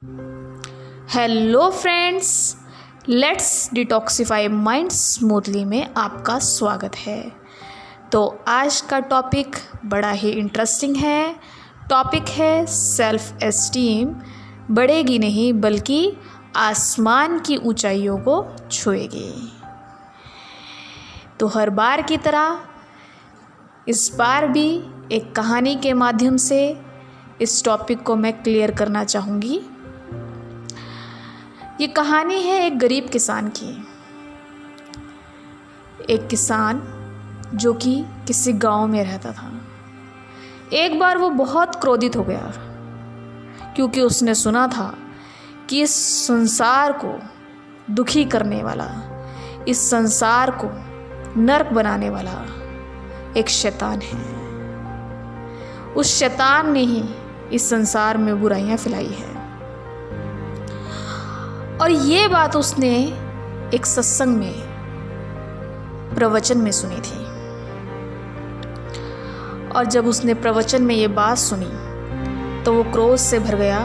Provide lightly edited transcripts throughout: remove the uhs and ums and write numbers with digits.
Hello friends, let's detoxify mind smoothly में आपका स्वागत है। तो आज का टॉपिक बड़ा ही इंटरेस्टिंग है। टॉपिक है सेल्फ एस्टीम बढ़ेगी नहीं बल्कि आसमान की ऊंचाइयों को छुएगी। तो हर बार की तरह इस बार भी एक कहानी के माध्यम से इस टॉपिक को मैं क्लियर करना चाहूँगी। ये कहानी है एक गरीब किसान की। एक किसान जो कि किसी गांव में रहता था। एक बार वो बहुत क्रोधित हो गया क्योंकि उसने सुना था कि इस संसार को दुखी करने वाला, इस संसार को नरक बनाने वाला एक शैतान है। उस शैतान ने ही इस संसार में बुराइयां फैलाई है। और ये बात उसने एक सत्संग में प्रवचन में सुनी थी। और जब उसने प्रवचन में ये बात सुनी तो वो क्रोध से भर गया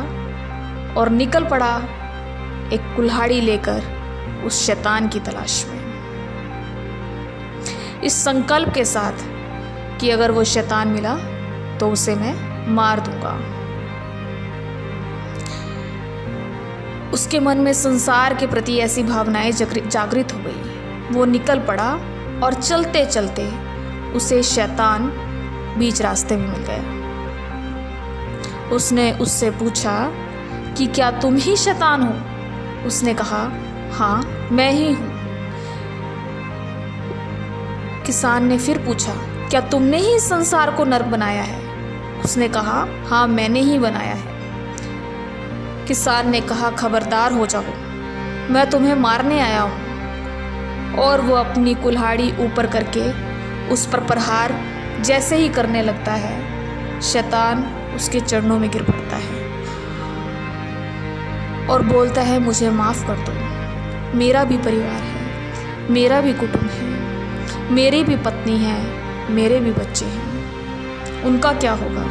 और निकल पड़ा एक कुल्हाड़ी लेकर उस शैतान की तलाश में, इस संकल्प के साथ कि अगर वो शैतान मिला तो उसे मैं मार दूंगा। उसके मन में संसार के प्रति ऐसी भावनाएं जागृत हो गई। वो निकल पड़ा और चलते चलते उसे शैतान बीच रास्ते में मिल गया। उसने उससे पूछा कि क्या तुम ही शैतान हो? उसने कहा, हाँ मैं ही हूँ। किसान ने फिर पूछा, क्या तुमने ही इस संसार को नरक बनाया है? उसने कहा, हाँ मैंने ही बनाया है। किसान ने कहा, खबरदार हो जाओ, मैं तुम्हें मारने आया हूँ। और वो अपनी कुल्हाड़ी ऊपर करके उस पर प्रहार जैसे ही करने लगता है, शैतान उसके चरणों में गिर पड़ता है और बोलता है, मुझे माफ़ कर दो, मेरा भी परिवार है, मेरा भी कुटुंब है, मेरी भी पत्नी है, मेरे भी बच्चे हैं, उनका क्या होगा?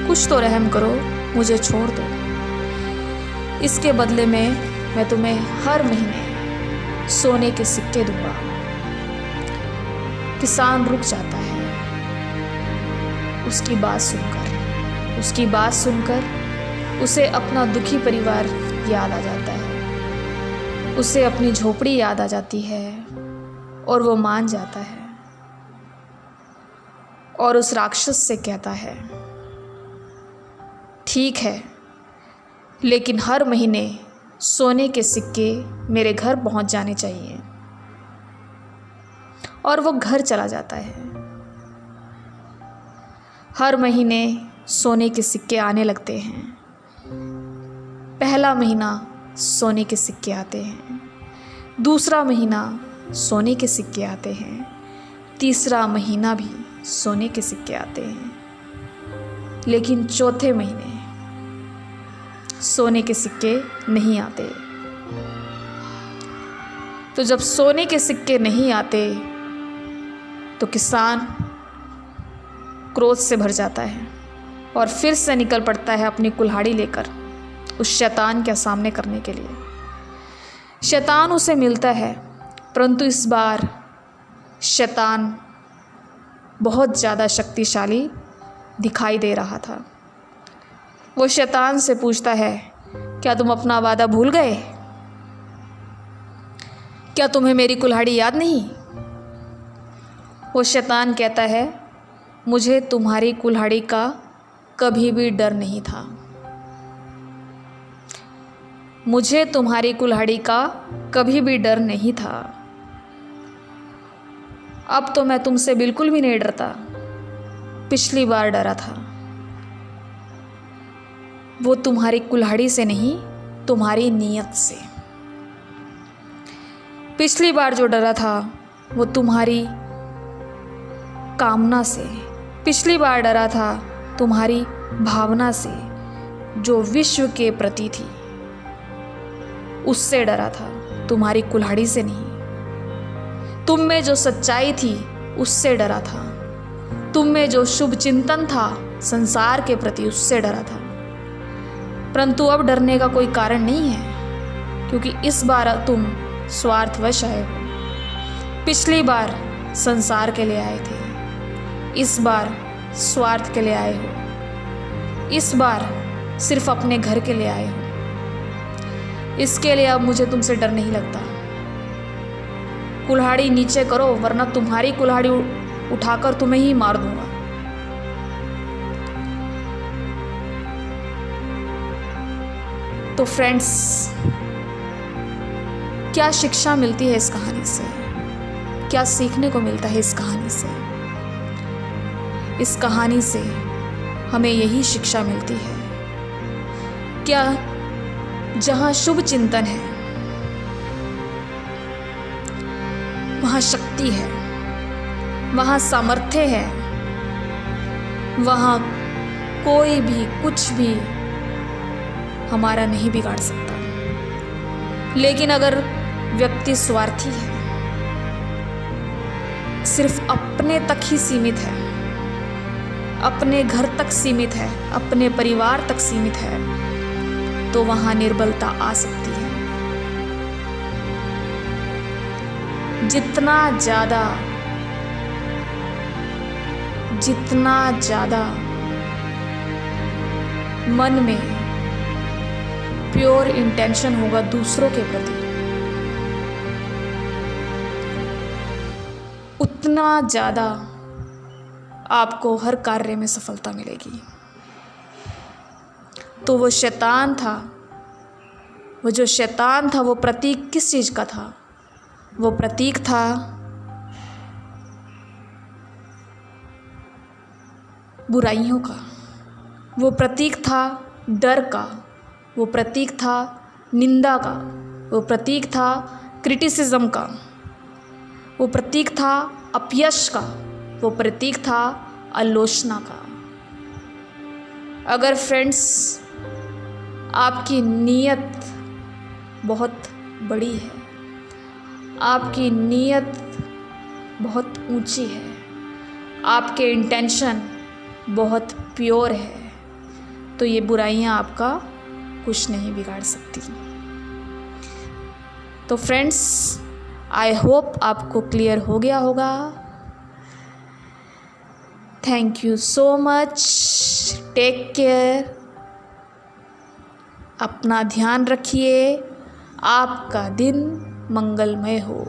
कुछ तो रहम करो, मुझे छोड़ दो। इसके बदले में मैं तुम्हें हर महीने सोने के सिक्के दूंगा। किसान रुक जाता है उसकी बात सुनकर उसे अपना दुखी परिवार याद आ जाता है, उसे अपनी झोपड़ी याद आ जाती है और वो मान जाता है और उस राक्षस से कहता है, ठीक है, लेकिन हर महीने सोने के सिक्के मेरे घर पहुंच जाने चाहिए। और वो घर चला जाता है। हर महीने सोने के सिक्के आने लगते हैं। पहला महीना सोने के सिक्के आते हैं, दूसरा महीना सोने के सिक्के आते हैं, तीसरा महीना भी सोने के सिक्के आते हैं। लेकिन चौथे महीने सोने के सिक्के नहीं आते। तो जब सोने के सिक्के नहीं आते तो किसान क्रोध से भर जाता है और फिर से निकल पड़ता है अपनी कुल्हाड़ी लेकर उस शैतान के सामने करने के लिए। शैतान उसे मिलता है, परंतु इस बार शैतान बहुत ज़्यादा शक्तिशाली दिखाई दे रहा था। वो शैतान से पूछता है, क्या तुम अपना वादा भूल गए? क्या तुम्हें मेरी कुल्हाड़ी याद नहीं? वो शैतान कहता है, मुझे तुम्हारी कुल्हाड़ी का कभी भी डर नहीं था। मुझे तुम्हारी कुल्हाड़ी का कभी भी डर नहीं था। अब तो मैं तुमसे बिल्कुल भी नहीं डरता। पिछली बार डरा था। वो तुम्हारी कुल्हाड़ी से नहीं, तुम्हारी नीयत से। पिछली बार जो डरा था वो तुम्हारी कामना से। पिछली बार डरा था तुम्हारी भावना से जो विश्व के प्रति थी, उससे डरा था, तुम्हारी कुल्हाड़ी से नहीं। तुम में जो सच्चाई थी उससे डरा था। तुम में जो शुभ चिंतन था संसार के प्रति, उससे डरा था। परंतु अब डरने का कोई कारण नहीं है, क्योंकि इस बार तुम स्वार्थवश आए हो। पिछली बार संसार के लिए आए थे, इस बार स्वार्थ के लिए आए हो। इस बार सिर्फ अपने घर के लिए आए हो। इसके लिए अब मुझे तुमसे डर नहीं लगता। कुल्हाड़ी नीचे करो, वरना तुम्हारी कुल्हाड़ी उठाकर तुम्हें ही मार दूंगा। तो फ्रेंड्स, क्या शिक्षा मिलती है इस कहानी से? क्या सीखने को मिलता है इस कहानी से? इस कहानी से हमें यही शिक्षा मिलती है, क्या जहाँ शुभ चिंतन है वहाँ शक्ति है, वहाँ सामर्थ्य है, वहाँ कोई भी कुछ भी हमारा नहीं बिगाड़ सकता। लेकिन अगर व्यक्ति स्वार्थी है, सिर्फ अपने तक ही सीमित है, अपने घर तक सीमित है, अपने परिवार तक सीमित है, तो वहाँ निर्बलता आ सकती है। जितना ज़्यादा मन में प्योर इंटेंशन होगा दूसरों के प्रति, उतना ज़्यादा आपको हर कार्य में सफलता मिलेगी। तो वो जो शैतान था वो प्रतीक किस चीज़ का था? वो प्रतीक था बुराइयों का, वो प्रतीक था डर का, वो प्रतीक था निंदा का, वो प्रतीक था क्रिटिसिज्म का, वो प्रतीक था अपयश का, वो प्रतीक था आलोचना का। अगर फ्रेंड्स आपकी नीयत बहुत बड़ी है, आपकी नीयत बहुत ऊंची है, आपके इंटेंशन बहुत प्योर है, तो ये बुराइयां आपका कुछ नहीं बिगाड़ सकती। तो फ्रेंड्स, आई होप आपको क्लियर हो गया होगा। Thank you so much. Take care. अपना ध्यान रखिए। आपका दिन मंगलमय हो।